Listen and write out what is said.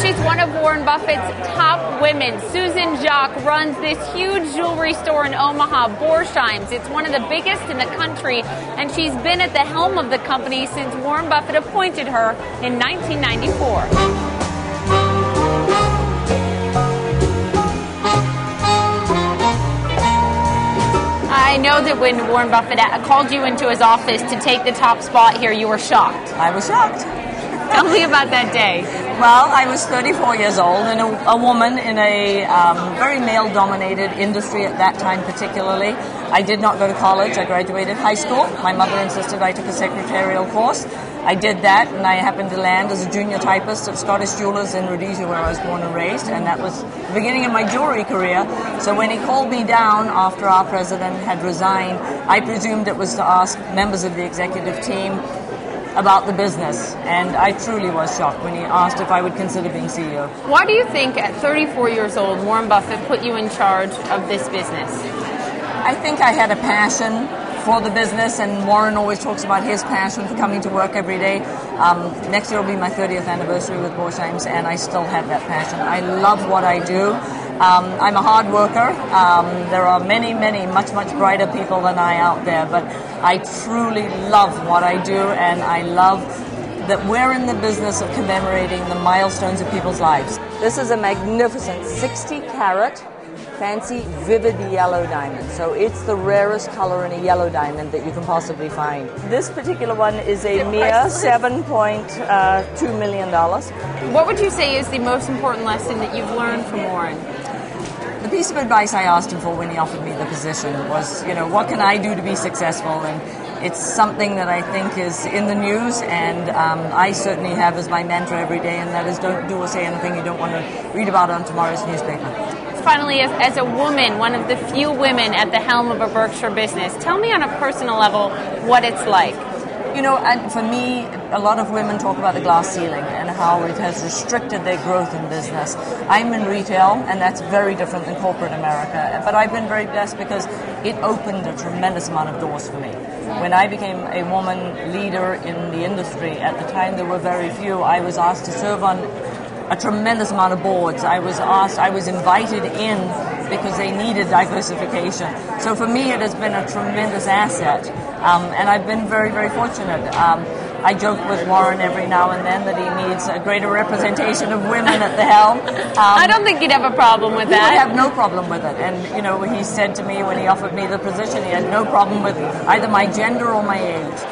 She's one of Warren Buffett's top women. Susan Jacques runs this huge jewelry store in Omaha, Borsheims. It's one of the biggest in the country, and she's been at the helm of the company since Warren Buffett appointed her in 1994. I know that when Warren Buffett called you into his office to take the top spot here, you were shocked. I was shocked. Tell me about that day. Well, I was 34 years old and a woman in a very male-dominated industry at that time particularly. I did not go to college. I graduated high school. My mother insisted I took a secretarial course. I did that, and I happened to land as a junior typist at Scottish Jewelers in Rhodesia, where I was born and raised, and that was the beginning of my jewelry career. So when he called me down after our president had resigned, I presumed it was to ask members of the executive team about the business, and I truly was shocked when he asked if I would consider being CEO. Why do you think at 34 years old Warren Buffett put you in charge of this business? I think I had a passion for the business, and Warren always talks about his passion for coming to work every day. Next year will be my 30th anniversary with Borsheims, and I still have that passion. I love what I do. I'm a hard worker. There are many, much brighter people than I out there, but I truly love what I do, and I love that we're in the business of commemorating the milestones of people's lives. This is a magnificent 60-carat fancy vivid yellow diamond. So it's the rarest color in a yellow diamond that you can possibly find. This particular one is a mere $7.2 million. What would you say is the most important lesson that you've learned from Warren? The piece of advice I asked him for when he offered me the position was, what can I do to be successful? And it's something that I think is in the news, and I certainly have as my mantra every day, and that is don't do or say anything you don't want to read about on tomorrow's newspaper. Finally, as a woman, one of the few women at the helm of a Berkshire business, tell me on a personal level what it's like. And for me, a lot of women talk about the glass ceiling and how it has restricted their growth in business. I'm in retail, and that's very different than corporate America. But I've been very blessed because it opened a tremendous amount of doors for me. When I became a woman leader in the industry, at the time there were very few. I was asked to serve on a tremendous amount of boards. I was invited in because they needed diversification. So for me, it has been a tremendous asset, and I've been very, very fortunate. I joke with Warren every now and then that he needs a greater representation of women at the helm. I don't think he'd have a problem with that. He would have no problem with it. And, he said to me when he offered me the position, he had no problem with either my gender or my age.